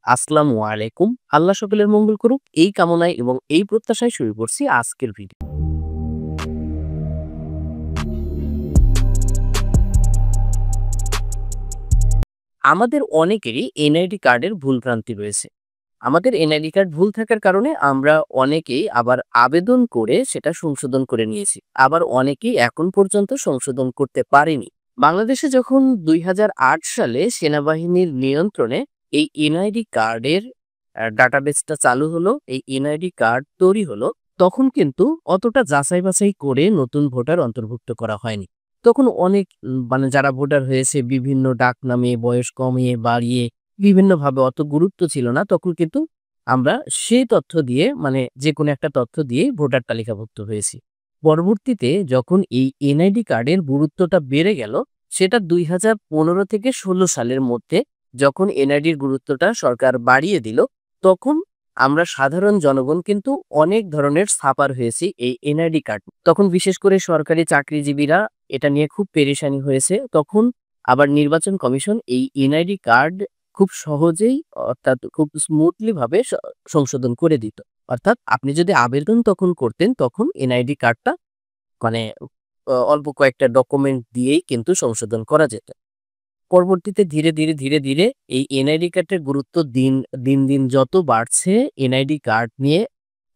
আসসালামু আলাইকুম। আল্লাহ সকলের মঙ্গল করুক এই কামনায় এবং এই প্রত্যাশায় শুরু করছি আজকের ভিডিও। আমাদের অনেকেরই এনআইডি কার্ডের ভুলভ্রান্তি রয়েছে। আমাদের এনআইডি কার্ড ভুল থাকার কারণে আমরা অনেকেই আবার আবেদন করে সেটা সংশোধন করে নিয়েছি। আবার অনেকেই এখন পর্যন্ত সংশোধন করতে পারেনি। বাংলাদেশে যখন ২০০৮ সালে সেনাবাহিনীর নিয়ন্ত্রণে এই এনআইডি কার্ডের ডাটাবেসটা চালু হলো, এই এনআইডি কার্ড তৈরি হলো, তখন কিন্তু অতটা যাচাই-বাছাই করে নতুন ভোটার অন্তর্ভুক্ত করা হয়নি। তখন অনেক মানে যারা ভোটার হয়েছে বিভিন্ন ডাকনামে, বয়স কমিয়ে বাড়িয়ে বিভিন্নভাবে অত গুরুত্ব ছিল না। তখন কিন্তু আমরা সেই তথ্য দিয়ে মানে যেকোনো একটা তথ্য দিয়েই ভোটার তালিকাভুক্ত হয়েছি। পরবর্তীতে যখন এই এনআইডি কার্ডের গুরুত্বটা বেড়ে গেল, সেটা ২০১৫ থেকে ১৬ সালের মধ্যে যখন এনআইডির গুরুত্বটা সরকার বাড়িয়ে দিল, তখন আমরা সাধারণ জনগণ কিন্তু অনেক ধরনের ছাপার হয়েছি এই এনআইডি কার্ড। তখন বিশেষ করে সরকারি চাকরিজীবীরা এটা নিয়ে খুব পেরেশানি হয়েছে। তখন আবার নির্বাচন কমিশন এই এনআইডি কার্ড খুব সহজেই অর্থাৎ খুব স্মুথলি ভাবে সংশোধন করে দিত। অর্থাৎ আপনি যদি আবেদন তখন করতেন তখন এনআইডি কার্ডটা মানে অল্প কয়েকটা ডকুমেন্ট দিয়েই কিন্তু সংশোধন করা যেত। পরবর্তীতে ধীরে ধীরে এই এনআইডি কার্ডের গুরুত্ব দিন যত বাড়ছে, এনআইডি কার্ড নিয়ে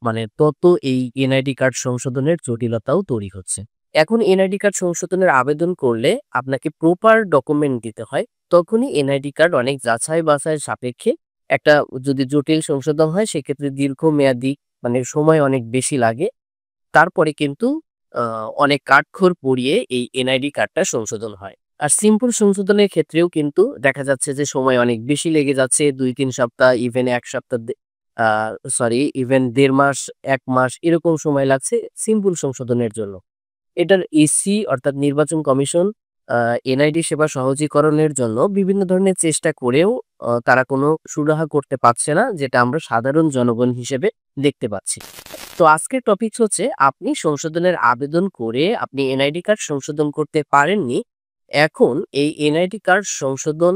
মানে তত এই এনআইডি কার্ড সংশোধনের জটিলতাও তৈরি হচ্ছে। এখন এনআইডি কার্ড সংশোধনের আবেদন করলে আপনাকে প্রপার ডকুমেন্ট দিতে হয়। তখনই এনআইডি কার্ড অনেক যাচাই-বাছাইয়ের সাপেক্ষে একটা যদি জটিল সংশোধন হয় সেক্ষেত্রে দীর্ঘমেয়াদী মানে সময় অনেক বেশি লাগে। তারপরে কিন্তু অনেক কাঠখড় পুড়িয়ে এই এনআইডি কার্ডটা সংশোধন হয়। আর সিম্পল সংশোধনের ক্ষেত্রেও কিন্তু দেখা যাচ্ছে যে সময় অনেক বেশি লেগে যাচ্ছে। ২-৩ সপ্তাহ ইভেন ১ সপ্তাহ আ ইভেন ১.৫ মাস, ১ মাস এরকম সময় লাগছে সিম্পল সংশোধনের জন্য। এটার ইসি অর্থাৎ নির্বাচন কমিশন আ এনআইডি সেবা সহজীকরণের জন্য বিভিন্ন ধরনের চেষ্টা করেও তারা কোনো সুরাহা করতে পারছে না, যেটা আমরা সাধারণ জনগণ হিসেবে দেখতে পাচ্ছি। তো আজকের টপিকস হচ্ছে আপনি সংশোধনের আবেদন করে আপনি এনআইডি কার্ড সংশোধন করতে পারেননি। এখন এই এনআইডি কার্ড সংশোধন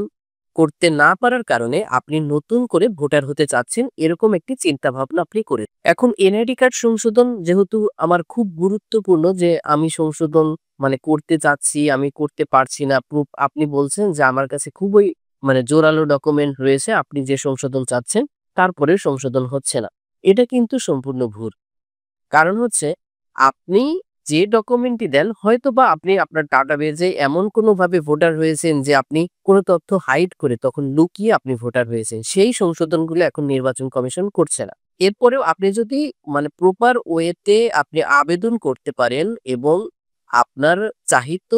করতে না পারার কারণে আপনি নতুন করে ভোটার হতে চাচ্ছেন এরকম একটি চিন্তা ভাবনা আপনি করে। এখন এনআইডি কার্ড সংশোধন যেহেতু আমার খুব গুরুত্বপূর্ণ যে আমি সংশোধন মানে করতে চাচ্ছি, আমি করতে পারছি না। প্রুফ আপনি বলছেন যে আমার কাছে খুবই মানে জোরালো ডকুমেন্ট রয়েছে আপনি যে সংশোধন চাচ্ছেন, তারপরেও সংশোধন হচ্ছে না। এটা কিন্তু সম্পূর্ণ ভুল। কারণ হচ্ছে আপনি যে ডকুমেন্টটি দেন হয়তোবা আপনি আপনার ডাটাবেজে এমন কোনোভাবে ভোটার হয়েছেন যে আপনি কোনো তথ্য হাইড করে তখন লুকিয়ে আপনি ভোটার হয়েছেন। সেই সংশোধনগুলো এখন নির্বাচন কমিশন করছে না। এরপরেও আপনি যদি মানে প্রপার ওয়েতে আপনি আবেদন করতে পারেন এবং আপনার চাহিত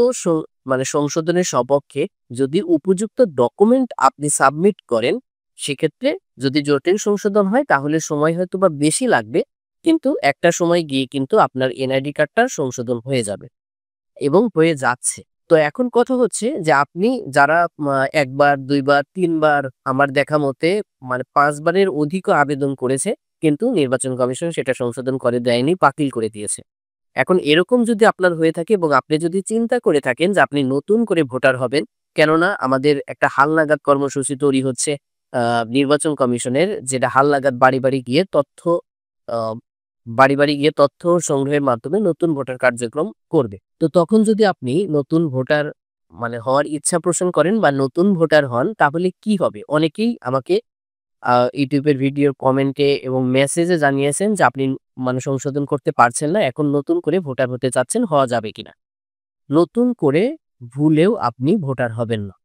মানে সংশোধনের সপক্ষে যদি উপযুক্ত ডকুমেন্ট আপনি সাবমিট করেন, সেক্ষেত্রে যদি জটিল সংশোধন হয় তাহলে সময় হয়তোবা বেশি লাগবে। কিন্তু একটা সময় গিয়ে কিন্তু আপনার এনআইডি কার্ডটা সংশোধন হয়ে যাবে এবং হয়ে যাচ্ছে। তো এখন কথা হচ্ছে যে আপনি যারা ১ বার, ২ বার, ৩ বার আমার দেখা মতে মানে ৫ বারের অধিকও আবেদন করেছে কিন্তু নির্বাচন কমিশন সেটা সংশোধন করে দেয়নি, বাতিল করে দিয়েছে। এখন এরকম যদি আপনার হয়ে থাকে এবং আপনি যদি চিন্তা করে থাকেন যে আপনি নতুন করে ভোটার হবেন, কেননা আমাদের একটা হালনাগাদ কর্মসূচি তৈরি হচ্ছে আ নির্বাচন কমিশনের, যেটা হালনাগাদ বাড়ি গিয়ে তথ্য আ বাড়ি গিয়ে তথ্য সংগ্রহের মাধ্যমে নতুন ভোটার কার্যক্রম করবে। তো তখন যদি আপনি নতুন ভোটার মানে হওয়ার ইচ্ছা পোষণ করেন বা নতুন ভোটার হন তাহলে কি হবে? অনেকেই আমাকে YouTube এর ভিডিওর কমেন্টে এবং মেসেজে জানিয়েছেন যে আপনি মানে সংশোধন করতে পারছেন না। এখন নতুন করে ভোটার হতে চাচ্ছেন, হওয়া যাবে কিনা? নতুন করে ভুলেও আপনি ভোটার হবেন না।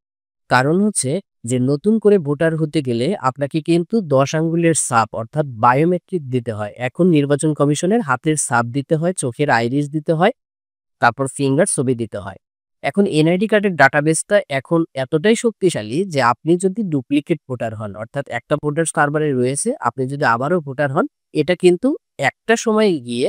কারণ হচ্ছে যে নতুন করে ভোটার হতে গেলে আপনাকে কিন্তু ১০ আঙ্গুলের ছাপ অর্থাৎ বায়োমেট্রিক দিতে হয়। এখন নির্বাচন কমিশনের হাতের ছাপ দিতে হয়, চোখের আইরিস দিতে হয়, তারপর ফিঙ্গার ছবি দিতে হয়। এখন এনআইডি কার্ডের ডাটাবেসটা এখন এতটাই শক্তিশালী যে আপনি যদি ডুপ্লিকেট ভোটার হন অর্থাৎ একটা ভোটার সার্ভারে রয়েছে, আপনি যদি আবারও ভোটার হন, এটা কিন্তু একটা সময় গিয়ে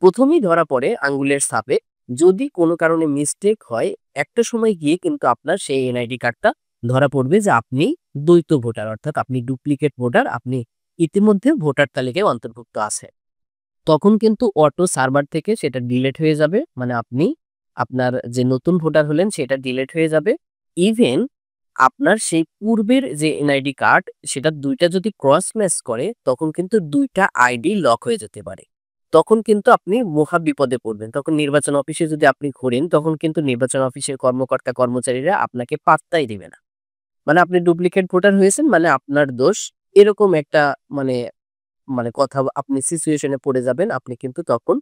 ১ম এই ধরা পড়ে আঙ্গুলের ছাপে। যদি কোনো কারণে মিস্টেক হয়, একটা সময় গিয়ে কিন্তু আপনার সেই এনআইডি কার্ডটা ধরা পড়বে যে আপনি দ্বৈত ভোটার অর্থাৎ আপনি ডুপ্লিকেট ভোটার, আপনি ইতিমধ্যে ভোটার তালিকায় অন্তর্ভুক্ত আছেন। তখন কিন্তু অটো সার্ভার থেকে সেটা ডিলিট হয়ে যাবে। মানে আপনি আপনার যে নতুন ভোটার হলেন সেটা ডিলিট হয়ে যাবে। ইভেন আপনার সেই পূর্বের যে এনআইডি কার্ড সেটা ২ টা যদি ক্রস ম্যাচ করে তখন কিন্তু ২ টা আইডি লক হয়ে যেতে পারে। তখন কিন্তু আপনি মহা বিপদে পড়বেন। তখন নির্বাচন অফিসে যদি আপনি ঘোরেন তখন কিন্তু নির্বাচন অফিসের কর্মকর্তা-কর্মচারীরা আপনাকে পাত্তাই দিবে না। মানে আপনি ডুপ্লিকেট ভোটার হয়েছেন মানে আপনার দোষ। এরকম একটা মানে মানে কথা আপনি সিচুয়েশন এ পড়ে যাবেন। আপনি কিন্তু তখন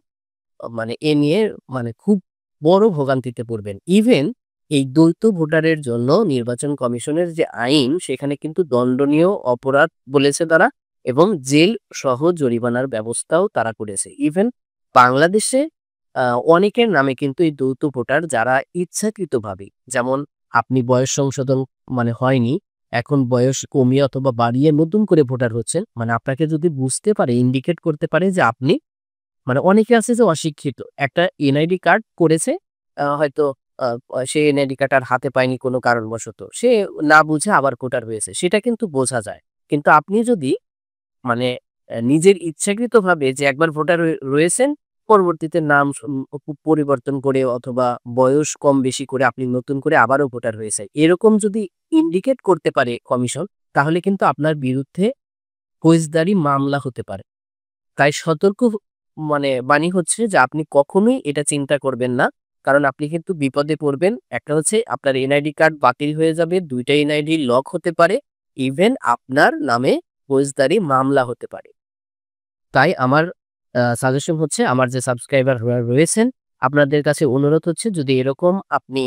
মানে এ নিয়ে মানে খুব বড় ভোগান্তিতে পড়বেন। ইভেন এই দ্বৈত ভোটারের জন্য নির্বাচন কমিশনের যে আইন সেখানে কিন্তু দণ্ডনীয় অপরাধ বলেছে তারা এবং জেল সহ জরিমানার ব্যবস্থাও তারা করেছে। ইভেন বাংলাদেশে আ অনেকের নামে কিন্তু এই দ্বৈত ভোটার যারা ইচ্ছাকৃতভাবে যেমন আপনি বয়স সংশোধন মানে হয়নি, এখন বয়স কমিয়ে অথবা বাড়িয়ে নতুন করে ভোটার হচ্ছেন। মানে আপনাকে যদি বুঝতে পারে ইন্ডিকেট করতে পারে যে আপনি মানে অনেকে আছে যে অশিক্ষিত। একটা এনআইডি কার্ড করেছে হয়তো আ সে এনআইডি কার্ড আর হাতে পায়নি কোনো কারণবশত। সে না বুঝে আবার ভোটার হয়েছে। সেটা কিন্তু বোঝা যায়। কিন্তু আপনি যদি মানে নিজের ইচ্ছাকৃতভাবে যে একবার ভোটার রয়েছেন, পরবর্তীতে নাম পরিবর্তন করে অথবা বয়স কম বেশি করে আপনি নতুন করে আবারও ভোটার হয়েছে। এরকম যদি ইন্ডিকেট করতে পারে কমিশন, তাহলে কিন্তু আপনার বিরুদ্ধে ফৌজদারি মামলা হতে পারে। তাই সতর্ক মানে বাণী হচ্ছে যে আপনি কখনোই এটা চিন্তা করবেন না। কারণ আপনি কিন্তু বিপদে পড়বেন। একটা হচ্ছে আপনার এনআইডি কার্ড বাতিল হয়ে যাবে, ২ টা এনআইডি লক হতে পারে। ইভেন আপনার নামে ফৌজদারি মামলা হতে পারে। তাই আমার সাজেশন হচ্ছে আমার যে সাবস্ক্রাইবার রয়েছেন, আপনাদের কাছে অনুরোধ হচ্ছে যদি এরকম আপনি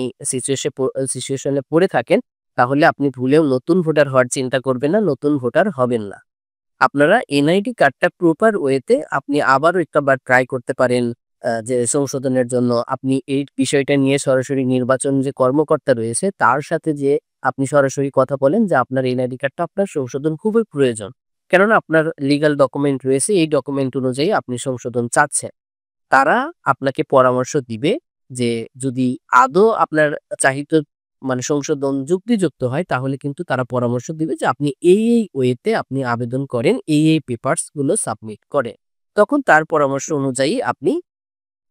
সিচুয়েশন এ পড়ে থাকেন, তাহলে আপনি ভুলেও নতুন ভোটার হওয়ার চিন্তা করবেন না, নতুন ভোটার হবেন না। আপনারা এনআইডি কার্ডটা প্রপার ওয়েতে আপনি আবারও একটাবার ট্রাই করতে পারেন যে সংশোধনের জন্য। আপনি এই বিষয়টা নিয়ে সরাসরি নির্বাচন যে কর্মকর্তা রয়েছে তার সাথে যেয়ে আপনি সরাসরি কথা বলেন যে আপনার এনআইডি কার্ডটা আপনার সংশোধন খুবই প্রয়োজন। কেননা আপনার লিগ্যাল ডকুমেন্ট রয়েছে, এই ডকুমেন্ট অনুযায়ী আপনি সংশোধন চাচ্ছেন। তারা আপনাকে পরামর্শ দিবে যে যদি আদৌ আপনার চাহিত মানে সংশোধন যুক্তিযুক্ত হয় তাহলে কিন্তু তারা পরামর্শ দিবে যে আপনি এই ওয়েতে আপনি আবেদন করেন, এই পেপারস গুলো সাবমিট করেন। তখন তার পরামর্শ অনুযায়ী আপনি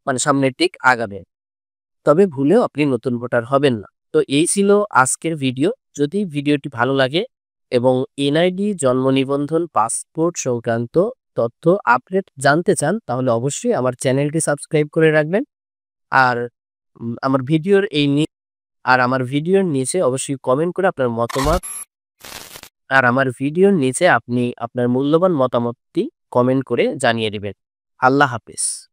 মানে সামনের দিক আগাবেন। তবে ভুলেও আপনি নতুন ভোটার হবেন না। তো এই ছিল আজকের ভিডিও। যদি ভিডিওটি ভালো লাগে এবং এনআইডি, জন্ম নিবন্ধন, পাসপোর্ট সংক্রান্ত তথ্য আপডেট জানতে চান তাহলে অবশ্যই আমার চ্যানেলটি সাবস্ক্রাইব করে রাখবেন। আর আমার ভিডিওর আমার ভিডিওর নিচে অবশ্যই কমেন্ট করে আপনার মতামত আমার ভিডিওর নিচে আপনি আপনার মূল্যবান মতামতটি কমেন্ট করে জানিয়ে দিবেন। আল্লাহ হাফেজ।